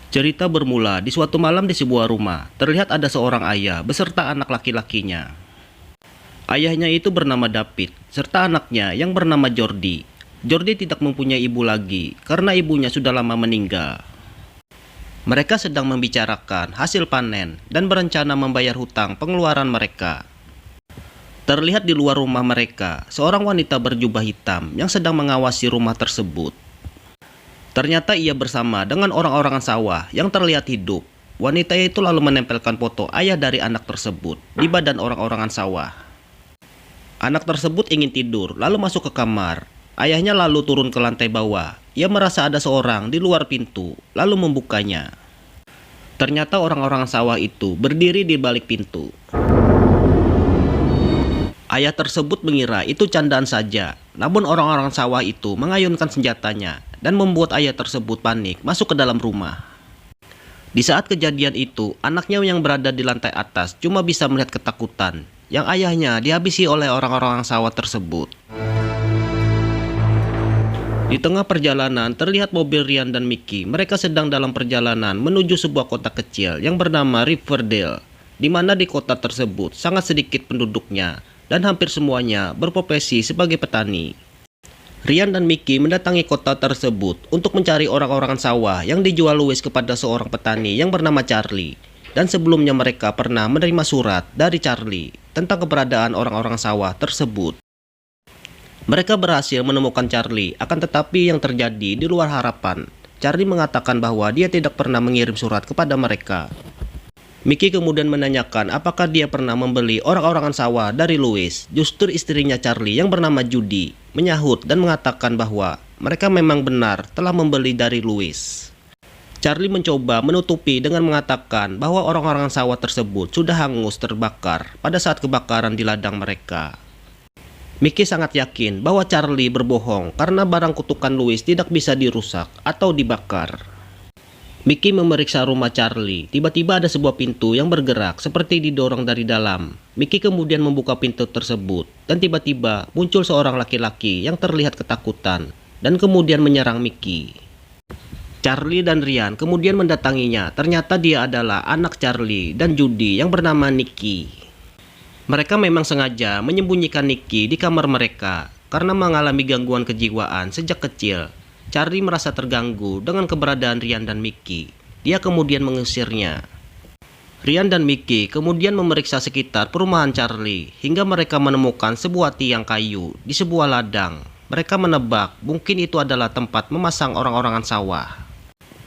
Cerita bermula di suatu malam di sebuah rumah. Terlihat ada seorang ayah beserta anak laki-lakinya. Ayahnya itu bernama David, serta anaknya yang bernama Jordi. Jordi tidak mempunyai ibu lagi karena ibunya sudah lama meninggal. Mereka sedang membicarakan hasil panen dan berencana membayar hutang pengeluaran mereka. Terlihat di luar rumah mereka, seorang wanita berjubah hitam yang sedang mengawasi rumah tersebut. Ternyata ia bersama dengan orang-orang sawah yang terlihat hidup. Wanita itu lalu menempelkan foto ayah dari anak tersebut di badan orang-orang sawah. Anak tersebut ingin tidur, lalu masuk ke kamar. Ayahnya lalu turun ke lantai bawah. Ia merasa ada seorang di luar pintu, lalu membukanya. Ternyata orang-orang sawah itu berdiri di balik pintu. Ayah tersebut mengira itu candaan saja, namun orang-orang sawah itu mengayunkan senjatanya dan membuat ayah tersebut panik masuk ke dalam rumah. Di saat kejadian itu, anaknya yang berada di lantai atas cuma bisa melihat ketakutan yang ayahnya dihabisi oleh orang-orang sawah tersebut. Di tengah perjalanan terlihat mobil Ryan dan Mickey. Mereka sedang dalam perjalanan menuju sebuah kota kecil yang bernama Riverdale, di mana di kota tersebut sangat sedikit penduduknya dan hampir semuanya berprofesi sebagai petani. Ryan dan Mickey mendatangi kota tersebut untuk mencari orang-orang sawah yang dijual Louis kepada seorang petani yang bernama Charlie. Dan sebelumnya mereka pernah menerima surat dari Charlie tentang keberadaan orang-orang sawah tersebut. Mereka berhasil menemukan Charlie, akan tetapi yang terjadi di luar harapan. Charlie mengatakan bahwa dia tidak pernah mengirim surat kepada mereka. Mickey kemudian menanyakan apakah dia pernah membeli orang-orangan sawah dari Louis. Justru istrinya Charlie yang bernama Judy menyahut dan mengatakan bahwa mereka memang benar telah membeli dari Louis. Charlie mencoba menutupi dengan mengatakan bahwa orang-orangan sawah tersebut sudah hangus terbakar pada saat kebakaran di ladang mereka. Mickey sangat yakin bahwa Charlie berbohong karena barang kutukan Louis tidak bisa dirusak atau dibakar. Mickey memeriksa rumah Charlie. Tiba-tiba ada sebuah pintu yang bergerak seperti didorong dari dalam. Mickey kemudian membuka pintu tersebut dan tiba-tiba muncul seorang laki-laki yang terlihat ketakutan dan kemudian menyerang Mickey. Charlie dan Ryan kemudian mendatanginya. Ternyata dia adalah anak Charlie dan Judy yang bernama Nicky. Mereka memang sengaja menyembunyikan Nicky di kamar mereka karena mengalami gangguan kejiwaan sejak kecil. Charlie merasa terganggu dengan keberadaan Ryan dan Mickey. Dia kemudian mengusirnya. Ryan dan Mickey kemudian memeriksa sekitar perumahan Charlie hingga mereka menemukan sebuah tiang kayu di sebuah ladang. Mereka menebak mungkin itu adalah tempat memasang orang-orangan sawah.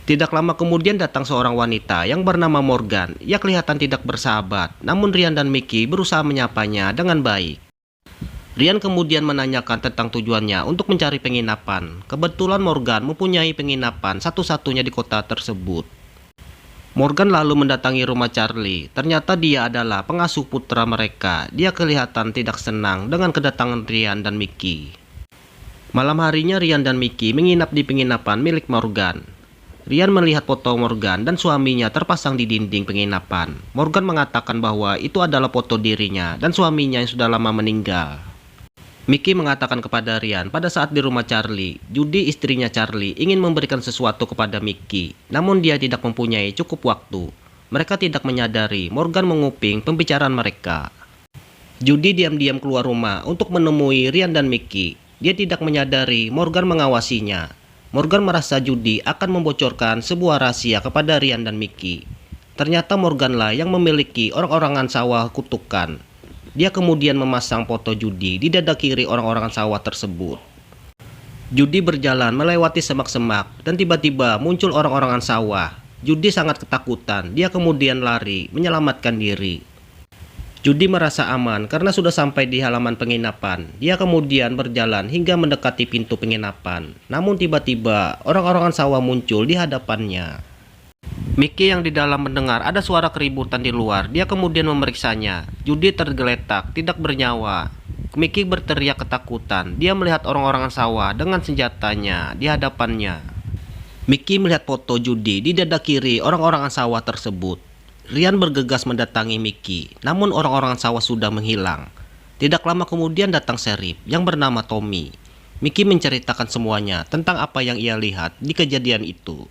Tidak lama kemudian datang seorang wanita yang bernama Morgan. Ia kelihatan tidak bersahabat, namun Ryan dan Mickey berusaha menyapanya dengan baik. Ryan kemudian menanyakan tentang tujuannya untuk mencari penginapan. Kebetulan Morgan mempunyai penginapan satu-satunya di kota tersebut. Morgan lalu mendatangi rumah Charlie. Ternyata dia adalah pengasuh putra mereka. Dia kelihatan tidak senang dengan kedatangan Ryan dan Mickey. Malam harinya Ryan dan Mickey menginap di penginapan milik Morgan. Ryan melihat foto Morgan dan suaminya terpasang di dinding penginapan. Morgan mengatakan bahwa itu adalah foto dirinya dan suaminya yang sudah lama meninggal. Mickey mengatakan kepada Ryan pada saat di rumah Charlie, Judy istrinya Charlie ingin memberikan sesuatu kepada Mickey, namun dia tidak mempunyai cukup waktu. Mereka tidak menyadari Morgan menguping pembicaraan mereka. Judy diam-diam keluar rumah untuk menemui Ryan dan Mickey. Dia tidak menyadari Morgan mengawasinya. Morgan merasa Judy akan membocorkan sebuah rahasia kepada Ryan dan Mickey. Ternyata Morganlah yang memiliki orang-orangan sawah kutukan. Dia kemudian memasang foto Judy di dada kiri orang-orangan sawah tersebut. Judy berjalan melewati semak-semak dan tiba-tiba muncul orang-orangan sawah. Judy sangat ketakutan. Dia kemudian lari menyelamatkan diri. Judy merasa aman karena sudah sampai di halaman penginapan. Dia kemudian berjalan hingga mendekati pintu penginapan. Namun tiba-tiba orang-orangan sawah muncul di hadapannya. Mickey yang di dalam mendengar ada suara keributan di luar. Dia kemudian memeriksanya. Judy tergeletak, tidak bernyawa. Mickey berteriak ketakutan. Dia melihat orang-orangan sawah dengan senjatanya di hadapannya. Mickey melihat foto Judy di dada kiri orang-orangan sawah tersebut. Ryan bergegas mendatangi Mickey, namun orang-orangan sawah sudah menghilang. Tidak lama kemudian datang sheriff yang bernama Tommy. Mickey menceritakan semuanya tentang apa yang ia lihat di kejadian itu.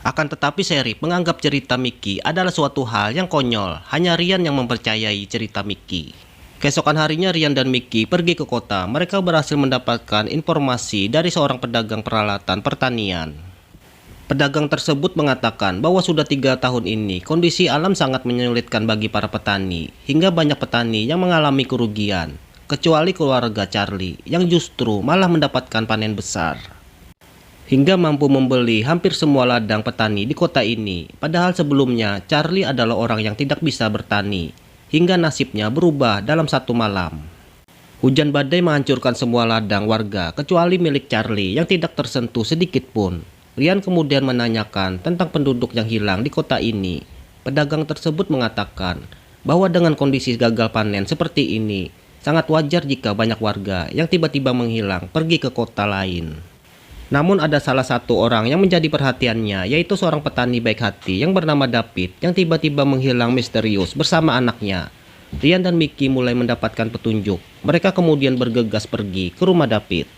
Akan tetapi Sheriff menganggap cerita Mickey adalah suatu hal yang konyol, hanya Ryan yang mempercayai cerita Mickey. Keesokan harinya Ryan dan Mickey pergi ke kota. Mereka berhasil mendapatkan informasi dari seorang pedagang peralatan pertanian. Pedagang tersebut mengatakan bahwa sudah 3 tahun ini kondisi alam sangat menyulitkan bagi para petani, hingga banyak petani yang mengalami kerugian, kecuali keluarga Charlie yang justru malah mendapatkan panen besar, hingga mampu membeli hampir semua ladang petani di kota ini. Padahal sebelumnya Charlie adalah orang yang tidak bisa bertani, hingga nasibnya berubah dalam satu malam. Hujan badai menghancurkan semua ladang warga kecuali milik Charlie yang tidak tersentuh sedikit pun. Ryan kemudian menanyakan tentang penduduk yang hilang di kota ini. Pedagang tersebut mengatakan bahwa dengan kondisi gagal panen seperti ini, sangat wajar jika banyak warga yang tiba-tiba menghilang pergi ke kota lain. Namun ada salah satu orang yang menjadi perhatiannya, yaitu seorang petani baik hati yang bernama David yang tiba-tiba menghilang misterius bersama anaknya. Ryan dan Mickey mulai mendapatkan petunjuk. Mereka kemudian bergegas pergi ke rumah David.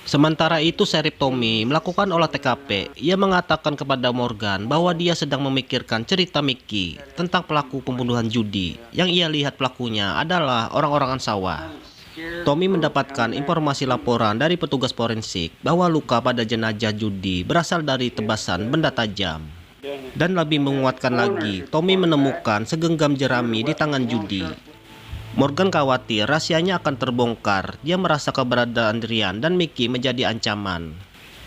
Sementara itu Sheriff Tommy melakukan olah TKP. Ia mengatakan kepada Morgan bahwa dia sedang memikirkan cerita Mickey tentang pelaku pembunuhan judi. Yang ia lihat pelakunya adalah orang-orangan sawah. Tommy mendapatkan informasi laporan dari petugas forensik bahwa luka pada jenazah judi berasal dari tebasan benda tajam. Dan lebih menguatkan lagi, Tommy menemukan segenggam jerami di tangan judi. Morgan khawatir rahasianya akan terbongkar. Dia merasa keberadaan Ryan dan Mickey menjadi ancaman.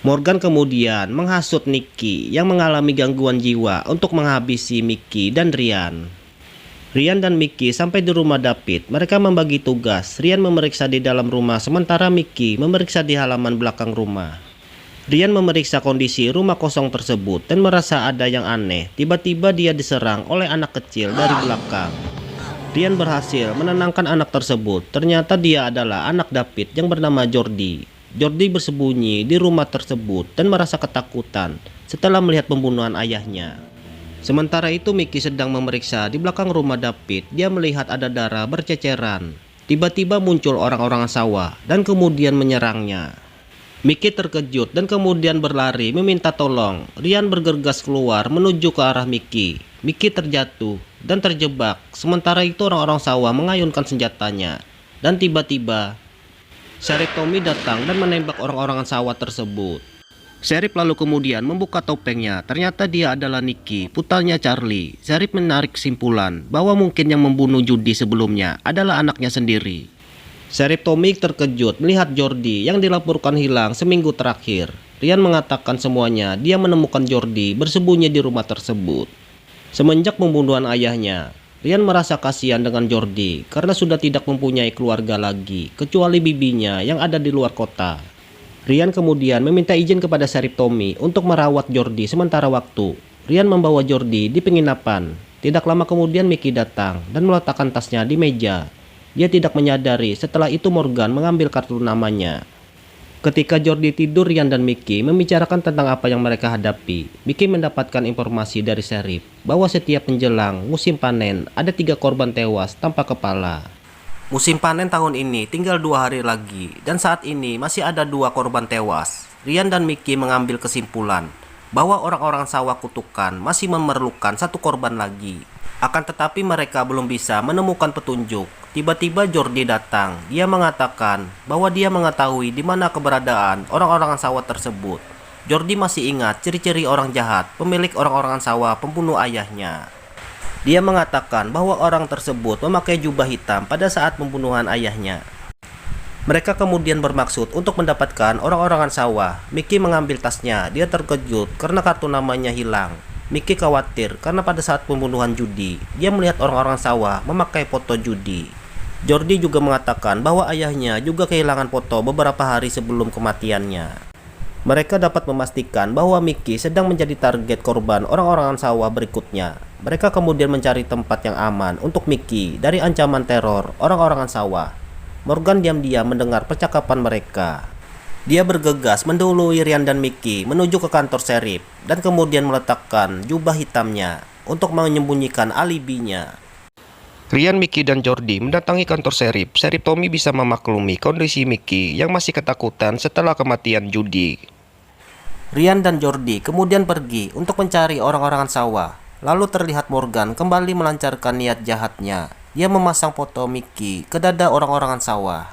Morgan kemudian menghasut Nicky yang mengalami gangguan jiwa untuk menghabisi Mickey dan Ryan. Ryan dan Mickey sampai di rumah David. Mereka membagi tugas. Ryan memeriksa di dalam rumah, sementara Mickey memeriksa di halaman belakang rumah. Ryan memeriksa kondisi rumah kosong tersebut dan merasa ada yang aneh. Tiba-tiba dia diserang oleh anak kecil dari belakang. Ryan berhasil menenangkan anak tersebut. Ternyata dia adalah anak David yang bernama Jordi. Jordi bersembunyi di rumah tersebut dan merasa ketakutan setelah melihat pembunuhan ayahnya. Sementara itu Mickey sedang memeriksa di belakang rumah David. Dia melihat ada darah berceceran. Tiba-tiba muncul orang-orang sawah dan kemudian menyerangnya. Mickey terkejut dan kemudian berlari meminta tolong. Ryan bergegas keluar menuju ke arah Mickey. Mickey terjatuh dan terjebak. Sementara itu orang-orang sawah mengayunkan senjatanya. Dan tiba-tiba Sheriff Tommy datang dan menembak orang-orang sawah tersebut. Sheriff lalu kemudian membuka topengnya. Ternyata dia adalah Nicky, putarnya Charlie. Sheriff menarik kesimpulan bahwa mungkin yang membunuh judi sebelumnya adalah anaknya sendiri. Sheriff Tommy terkejut melihat Jordi yang dilaporkan hilang seminggu terakhir. Ryan mengatakan semuanya. Dia menemukan Jordi bersembunyi di rumah tersebut. Semenjak pembunuhan ayahnya, Ryan merasa kasihan dengan Jordi karena sudah tidak mempunyai keluarga lagi kecuali bibinya yang ada di luar kota. Ryan kemudian meminta izin kepada Sheriff Tommy untuk merawat Jordi sementara waktu. Ryan membawa Jordi di penginapan. Tidak lama kemudian Mickey datang dan meletakkan tasnya di meja. Dia tidak menyadari setelah itu Morgan mengambil kartu namanya. Ketika Jordi tidur, Ryan dan Mickey membicarakan tentang apa yang mereka hadapi. Mickey mendapatkan informasi dari Sheriff bahwa setiap menjelang musim panen ada 3 korban tewas tanpa kepala. Musim panen tahun ini tinggal 2 hari lagi dan saat ini masih ada 2 korban tewas. Ryan dan Mickey mengambil kesimpulan bahwa orang-orang sawah kutukan masih memerlukan 1 korban lagi. Akan tetapi mereka belum bisa menemukan petunjuk. Tiba-tiba Jordi datang. Dia mengatakan bahwa dia mengetahui di mana keberadaan orang-orang sawah tersebut. Jordi masih ingat ciri-ciri orang jahat, pemilik orang-orang sawah pembunuh ayahnya. Dia mengatakan bahwa orang tersebut memakai jubah hitam pada saat pembunuhan ayahnya. Mereka kemudian bermaksud untuk mendapatkan orang-orangan sawah. Mickey mengambil tasnya. Dia terkejut karena kartu namanya hilang. Mickey khawatir karena pada saat pembunuhan judi, dia melihat orang-orang sawah memakai foto judi. Jordi juga mengatakan bahwa ayahnya juga kehilangan foto beberapa hari sebelum kematiannya. Mereka dapat memastikan bahwa Mickey sedang menjadi target korban orang-orangan sawah berikutnya. Mereka kemudian mencari tempat yang aman untuk Mickey dari ancaman teror orang-orangan sawah. Morgan diam-diam mendengar percakapan mereka. Dia bergegas mendahului Ryan dan Mickey menuju ke kantor Sheriff dan kemudian meletakkan jubah hitamnya untuk menyembunyikan alibinya. Ryan, Mickey, dan Jordi mendatangi kantor Sheriff. Sheriff Tommy bisa memaklumi kondisi Mickey yang masih ketakutan setelah kematian judi. Ryan dan Jordi kemudian pergi untuk mencari orang-orangan sawah. Lalu terlihat Morgan kembali melancarkan niat jahatnya. Dia memasang foto Mickey ke dada orang-orangan sawah.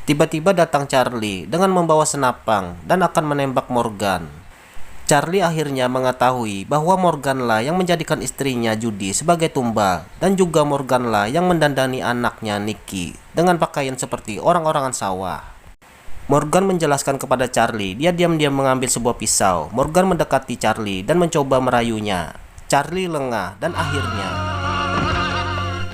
Tiba-tiba datang Charlie dengan membawa senapang dan akan menembak Morgan. Charlie akhirnya mengetahui bahwa Morganlah yang menjadikan istrinya Judy sebagai tumbal, dan juga Morganlah yang mendandani anaknya Nicky dengan pakaian seperti orang-orangan sawah. Morgan menjelaskan kepada Charlie, dia diam-diam mengambil sebuah pisau. Morgan mendekati Charlie dan mencoba merayunya. Charlie lengah dan akhirnya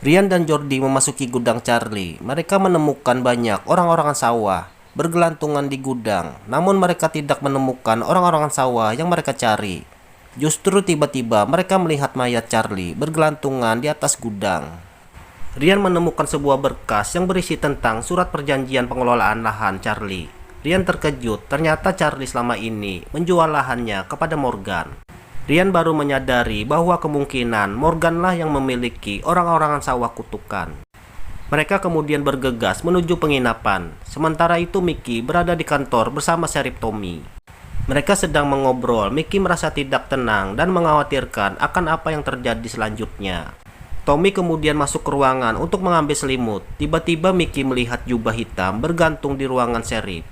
Ryan dan Jordi memasuki gudang Charlie. Mereka menemukan banyak orang-orangan sawah bergelantungan di gudang, namun mereka tidak menemukan orang-orangan sawah yang mereka cari. Justru tiba-tiba mereka melihat mayat Charlie bergelantungan di atas gudang. Ryan menemukan sebuah berkas yang berisi tentang surat perjanjian pengelolaan lahan Charlie. Ryan terkejut, ternyata Charlie selama ini menjual lahannya kepada Morgan. Ryan baru menyadari bahwa kemungkinan Morganlah yang memiliki orang-orangan sawah kutukan. Mereka kemudian bergegas menuju penginapan. Sementara itu Mickey berada di kantor bersama Sheriff Tommy. Mereka sedang mengobrol. Mickey merasa tidak tenang dan mengkhawatirkan akan apa yang terjadi selanjutnya. Tommy kemudian masuk ke ruangan untuk mengambil selimut. Tiba-tiba Mickey melihat jubah hitam bergantung di ruangan Sheriff.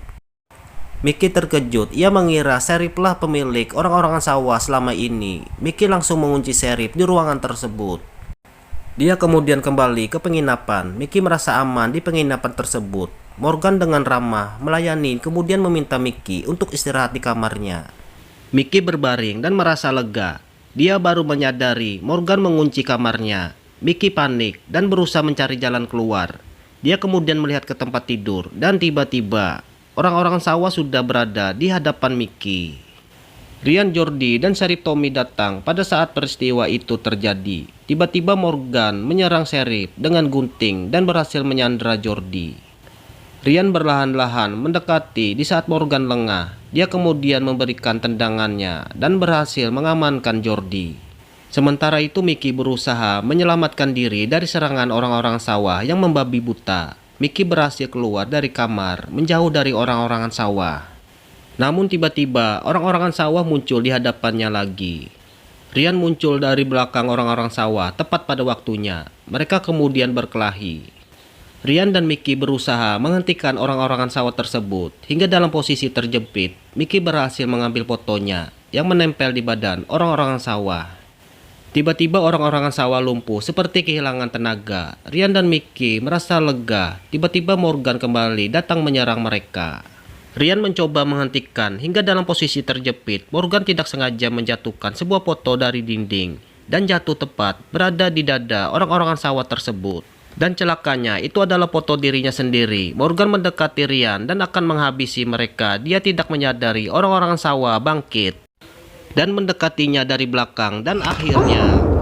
Mickey terkejut. Ia mengira Sherifflah pemilik orang-orangan sawah selama ini. Mickey langsung mengunci Sheriff di ruangan tersebut. Dia kemudian kembali ke penginapan. Mickey merasa aman di penginapan tersebut. Morgan dengan ramah melayani kemudian meminta Mickey untuk istirahat di kamarnya. Mickey berbaring dan merasa lega. Dia baru menyadari Morgan mengunci kamarnya. Mickey panik dan berusaha mencari jalan keluar. Dia kemudian melihat ke tempat tidur dan tiba-tiba orang-orang sawah sudah berada di hadapan Mickey. Ryan, Jordi, dan Sheriff Tommy datang pada saat peristiwa itu terjadi. Tiba-tiba Morgan menyerang Sheriff dengan gunting dan berhasil menyandera Jordi. Ryan berlahan-lahan mendekati di saat Morgan lengah. Dia kemudian memberikan tendangannya dan berhasil mengamankan Jordi. Sementara itu Mickey berusaha menyelamatkan diri dari serangan orang-orang sawah yang membabi buta. Mickey berhasil keluar dari kamar, menjauh dari orang-orangan sawah. Namun tiba-tiba orang-orangan sawah muncul di hadapannya lagi. Ryan muncul dari belakang orang-orang sawah tepat pada waktunya. Mereka kemudian berkelahi. Ryan dan Mickey berusaha menghentikan orang-orangan sawah tersebut. Hingga dalam posisi terjepit, Mickey berhasil mengambil fotonya yang menempel di badan orang-orangan sawah. Tiba-tiba orang-orangan sawah lumpuh seperti kehilangan tenaga. Ryan dan Mickey merasa lega. Tiba-tiba Morgan kembali datang menyerang mereka. Ryan mencoba menghentikan hingga dalam posisi terjepit. Morgan tidak sengaja menjatuhkan sebuah foto dari dinding dan jatuh tepat berada di dada orang-orangan sawah tersebut. Dan celakanya itu adalah foto dirinya sendiri. Morgan mendekati Ryan dan akan menghabisi mereka. Dia tidak menyadari orang-orangan sawah bangkit dan mendekatinya dari belakang dan akhirnya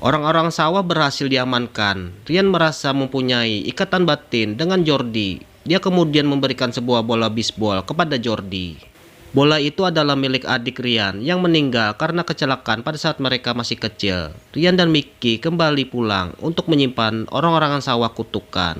orang-orang sawah berhasil diamankan. Ryan merasa mempunyai ikatan batin dengan Jordi. Dia kemudian memberikan sebuah bola bisbol kepada Jordi. Bola itu adalah milik adik Ryan yang meninggal karena kecelakaan pada saat mereka masih kecil. Ryan dan Mickey kembali pulang untuk menyimpan orang-orangan sawah kutukan.